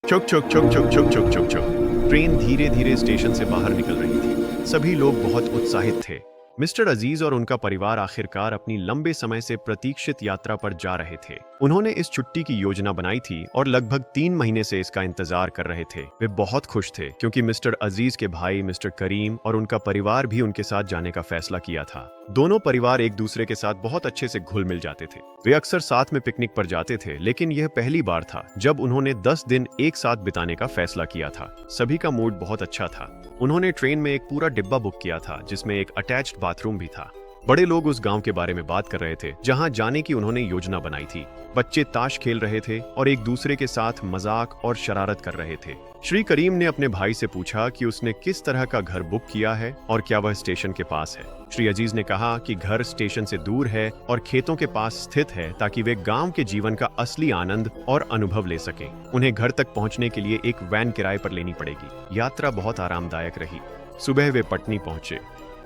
चुक चुक चुक चुक चुक चुक चुक चुक। ट्रेन धीरे धीरे स्टेशन से बाहर निकल रही थी। सभी लोग बहुत उत्साहित थे। मिस्टर अजीज और उनका परिवार आखिरकार अपनी लंबे समय से प्रतीक्षित यात्रा पर जा रहे थे। उन्होंने इस छुट्टी की योजना बनाई थी और लगभग 3 महीने से इसका इंतजार कर रहे थे। वे बहुत खुश थे क्योंकि मिस्टर अजीज के भाई मिस्टर करीम और उनका परिवार भी उनके साथ जाने का फैसला किया था। दोनों परिवार एक दूसरे के साथ बहुत अच्छे से घुल मिल जाते थे। वे अक्सर साथ में पिकनिक पर जाते थे, लेकिन यह पहली बार था जब उन्होंने 10 दिन एक साथ बिताने का फैसला किया था। सभी का मूड बहुत अच्छा था। उन्होंने ट्रेन में एक पूरा डिब्बा बुक किया था जिसमें एक अटैच्ड बाथरूम भी था। बड़े लोग उस गांव के बारे में बात कर रहे थे जहां जाने की उन्होंने योजना बनाई थी। बच्चे ताश खेल रहे थे और एक दूसरे के साथ मजाक और शरारत कर रहे थे। श्री करीम ने अपने भाई से पूछा कि उसने किस तरह का घर बुक किया है और क्या वह स्टेशन के पास है। श्री अजीज ने कहा कि घर स्टेशन से दूर है और खेतों के पास स्थित है ताकि वे गांव के जीवन का असली आनंद और अनुभव ले सकें। उन्हें घर तक पहुंचने के लिए एक वैन किराए पर लेनी पड़ेगी। यात्रा बहुत आरामदायक रही। सुबह वे पटनी पहुंचे।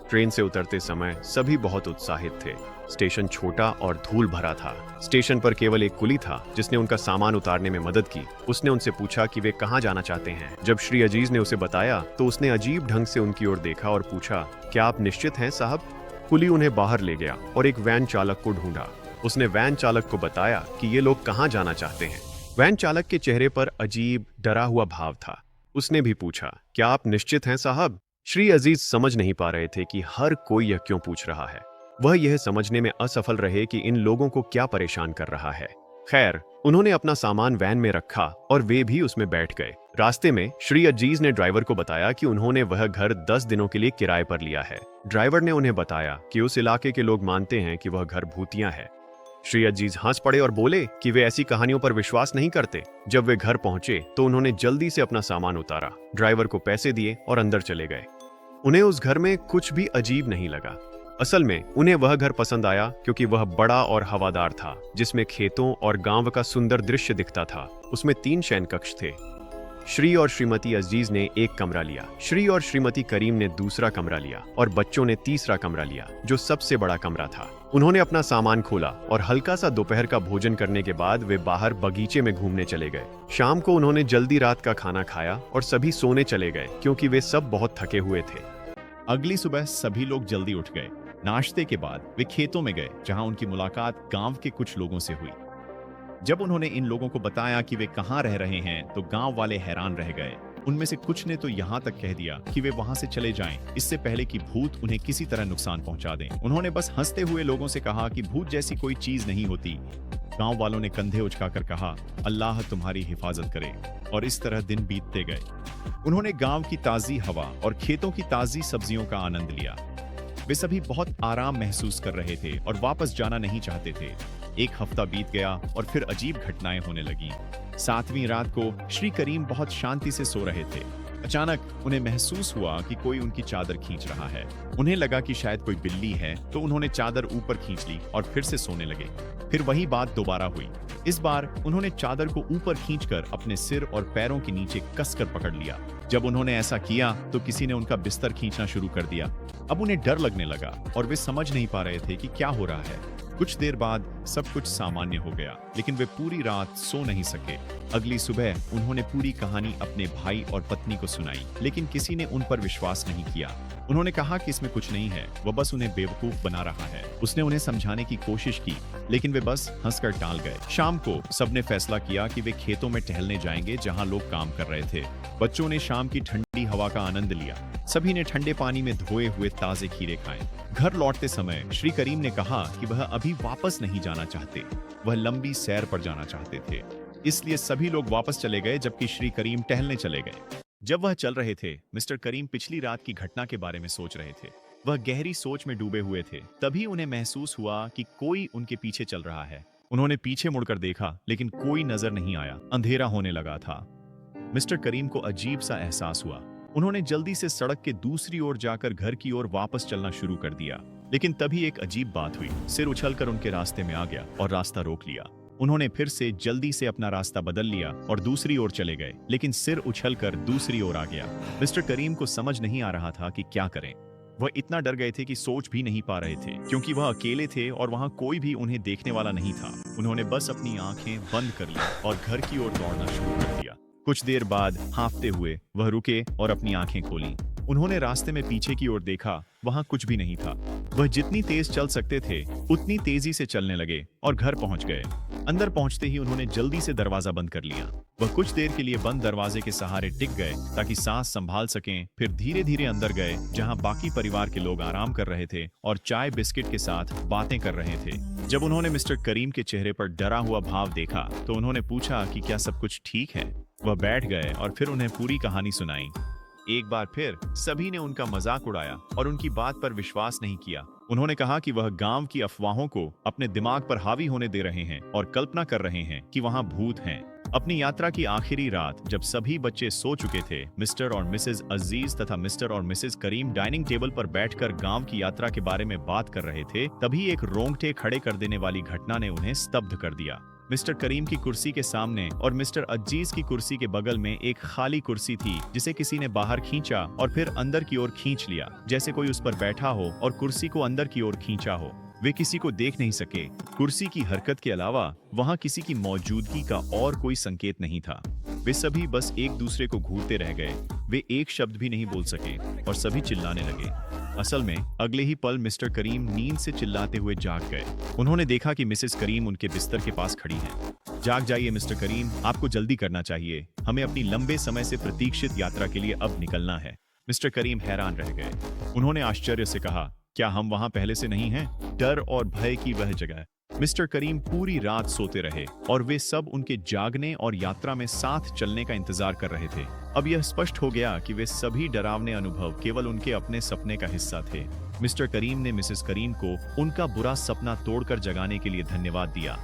ट्रेन से उतरते समय सभी बहुत उत्साहित थे। स्टेशन छोटा और धूल भरा था। स्टेशन पर केवल एक कुली था जिसने उनका सामान उतारने में मदद की। उसने उनसे पूछा कि वे कहां जाना चाहते हैं। जब श्री अजीज ने उसे बताया तो उसने अजीब ढंग से उनकी ओर देखा और पूछा, क्या आप निश्चित हैं साहब? कुली उन्हें बाहर ले गया और एक वैन चालक को ढूंढा। उसने वैन चालक को बताया कि ये लोग कहां जाना चाहते हैं। वैन चालक के चेहरे पर अजीब डरा हुआ भाव था। उसने भी पूछा, क्या आप निश्चित हैं साहब? श्री अजीज समझ नहीं पा रहे थे कि हर कोई यह क्यों पूछ रहा है। वह यह समझने में असफल रहे कि इन लोगों को क्या परेशान कर रहा है। खैर, उन्होंने अपना सामान वैन में रखा और वे भी उसमें बैठ गए। रास्ते में श्री अजीज ने ड्राइवर को बताया कि उन्होंने वह घर 10 दिनों के लिए किराए पर लिया है। ड्राइवर ने उन्हें बताया कि उस इलाके के लोग मानते हैं कि वह घर भूतिया है। श्री अजीज हंस पड़े और बोले कि वे ऐसी कहानियों पर विश्वास नहीं करते। जब वे घर पहुंचे तो उन्होंने जल्दी से अपना सामान उतारा, ड्राइवर को पैसे दिए और अंदर चले गए। उन्हें उस घर में कुछ भी अजीब नहीं लगा। असल में उन्हें वह घर पसंद आया क्योंकि वह बड़ा और हवादार था, जिसमें खेतों और गांव का सुंदर दृश्य दिखता था। उसमें 3 शयन कक्ष थे। श्री और श्रीमती अजीज ने एक कमरा लिया, श्री और श्रीमती करीम ने दूसरा कमरा लिया और बच्चों ने तीसरा कमरा लिया, जो सबसे बड़ा कमरा था। उन्होंने अपना सामान खोला और हल्का सा दोपहर का भोजन करने के बाद वे बाहर बगीचे में घूमने चले गए। शाम को उन्होंने जल्दी रात का खाना खाया और सभी सोने चले गए क्योंकि वे सब बहुत थके हुए थे। अगली सुबह सभी लोग जल्दी उठ गए। नाश्ते के बाद वे खेतों में गए जहां उनकी मुलाकात गांव के कुछ लोगों से हुई। जब उन्होंने इन लोगों को बताया कि वे कहां रह रहे हैं तो गांव वाले हैरान रह गए। उनमें से कुछ ने तो यहां तक कह दिया कि वे वहां से चले जाएं, इससे पहले कि भूत उन्हें किसी तरह नुकसान पहुंचा दें। उन्होंने बस हंसते हुए लोगों से कहा कि भूत जैसी कोई चीज नहीं होती। गांव वालों ने कंधे उचकाकर कहा, अल्लाह तुम्हारी हिफाजत करे, और इस तरह दिन बीतते गए। उन्होंने गांव की ताजी हवा और खेतों की ताजी सब्जियों का आनंद लिया। वे सभी बहुत आराम महसूस कर रहे थे और वापस जाना नहीं चाहते थे। एक हफ्ता बीत गया और फिर अजीब घटनाएं होने लगीं। 7वीं रात को श्री करीम बहुत शांति से सो रहे थे। अचानक उन्हें महसूस हुआ कि कोई उनकी चादर खींच रहा है। उन्हें लगा कि शायद कोई बिल्ली है, तो उन्होंने चादर ऊपर खींच ली और फिर से सोने लगे। फिर वही बात दोबारा हुई। इस बार उन्होंने चादर को ऊपर खींचकर अपने सिर और पैरों के नीचे कसकर पकड़ लिया। जब उन्होंने ऐसा किया तो किसी ने उनका बिस्तर खींचना शुरू कर दिया। अब उन्हें डर लगने लगा और वे समझ नहीं पा रहे थे कि क्या हो रहा है। कुछ देर बाद सब कुछ सामान्य हो गया, लेकिन वे पूरी रात सो नहीं सके। अगली सुबह उन्होंने पूरी कहानी अपने भाई और पत्नी को सुनाई, लेकिन किसी ने उन पर विश्वास नहीं किया। उन्होंने कहा कि इसमें कुछ नहीं है, वह बस उन्हें बेवकूफ बना रहा है। उसने उन्हें समझाने की कोशिश की, लेकिन वे बस हंसकर टाल गए। शाम को सबने फैसला किया कि वे खेतों में टहलने जाएंगे जहां लोग काम कर रहे थे। बच्चों ने शाम की ठंडी हवा का आनंद लिया। सभी ने ठंडे पानी में धोए हुए ताजे खीरे खाए। घर लौटते समय श्री करीम ने कहा कि वह अभी वापस नहीं जाना चाहते, वह लंबी सैर पर जाना चाहते थे। इसलिए सभी लोग वापस चले गए जबकि श्री करीम टहलने चले गए। जब वह चल रहे थे, मिस्टर करीम पिछली रात की घटना के बारे में सोच रहे थे। वह गहरी सोच में डूबे हुए थे। तभी उन्हें महसूस हुआ कि कोई उनके पीछे चल रहा है। उन्होंने पीछे मुड़कर देखा, लेकिन कोई नजर नहीं आया। अंधेरा होने लगा था। मिस्टर करीम को अजीब सा एहसास हुआ। उन्होंने जल्दी से सड़क के दूसरी ओर जाकर घर की ओर वापस चलना शुरू कर दिया, लेकिन तभी एक अजीब बात हुई। सिर उछलकर उनके रास्ते में आ गया और रास्ता रोक लिया। उन्होंने फिर से जल्दी से अपना रास्ता बदल लिया और दूसरी ओर चले गए, लेकिन सिर उछलकर दूसरी ओर आ गया। मिस्टर करीम को समझ नहीं आ रहा था कि क्या करें। वह इतना डर गए थे कि सोच भी नहीं पा रहे थे, क्योंकि वह अकेले थे और वहां कोई भी उन्हें देखने वाला नहीं था। उन्होंने बस अपनी आंखें बंद कर ली और घर की ओर दौड़ना शुरू कर दिया। कुछ देर बाद हाँफते हुए वह रुके और अपनी आंखें खोलीं। उन्होंने रास्ते में पीछे की ओर देखा, वहां कुछ भी नहीं था। वह जितनी तेज चल सकते थे उतनी तेजी से चलने लगे और घर पहुंच गए। अंदर पहुंचते ही उन्होंने जल्दी से दरवाजा बंद कर लिया। वह कुछ देर के लिए बंद दरवाजे के सहारे टिक गए ताकि सांस संभाल सकें, फिर धीरे धीरे अंदर गए जहां बाकी परिवार के लोग आराम कर रहे थे और चाय बिस्किट के साथ बातें कर रहे थे। जब उन्होंने मिस्टर करीम के चेहरे पर डरा हुआ भाव देखा तो उन्होंने पूछा कि क्या सब कुछ ठीक है। वह बैठ गए और फिर उन्हें पूरी कहानी सुनाई। एक बार फिर सभी ने उनका मजाक उड़ाया और उनकी बात पर विश्वास नहीं किया। उन्होंने कहा कि वह गांव की अफवाहों को अपने दिमाग पर हावी होने दे रहे हैं और कल्पना कर रहे हैं कि वहां भूत हैं। अपनी यात्रा की आखिरी रात जब सभी बच्चे सो चुके थे, मिस्टर और मिसेज अजीज तथा मिस्टर और मिसेज करीम डाइनिंग टेबल पर बैठकर गांव की यात्रा के बारे में बात कर रहे थे, तभी एक रोंगटे खड़े कर देने वाली घटना ने उन्हें स्तब्ध कर दिया। मिस्टर करीम की कुर्सी के सामने और मिस्टर अजीज की कुर्सी के बगल में एक खाली कुर्सी थी जिसे किसी ने बाहर खींचा और फिर अंदर की ओर खींच लिया, जैसे कोई उस पर बैठा हो और कुर्सी को अंदर की ओर खींचा हो। वे किसी को देख नहीं सके। कुर्सी की हरकत के अलावा वहां किसी की मौजूदगी का और कोई संकेत नहीं था। वे सभी बस एक दूसरे को घूरते रह गए। वे एक शब्द भी नहीं बोल सके और सभी चिल्लाने लगे। असल में अगले ही पल मिस्टर करीम नींद से चिल्लाते हुए जाग गए। उन्होंने देखा कि मिसेस करीम उनके बिस्तर के पास खड़ी हैं। जाग जाइए मिस्टर करीम, आपको जल्दी करना चाहिए। हमें अपनी लंबे समय से प्रतीक्षित यात्रा के लिए अब निकलना है। मिस्टर करीम हैरान रह गए। उन्होंने आश्चर्य से कहा, क्या हम वहां पहले से नहीं हैं? डर और भय की वह जगह। मिस्टर करीम पूरी रात सोते रहे और वे सब उनके जागने और यात्रा में साथ चलने का इंतजार कर रहे थे। अब यह स्पष्ट हो गया कि वे सभी डरावने अनुभव केवल उनके अपने सपने का हिस्सा थे। मिस्टर करीम ने मिसेस करीम को उनका बुरा सपना तोड़कर जगाने के लिए धन्यवाद दिया।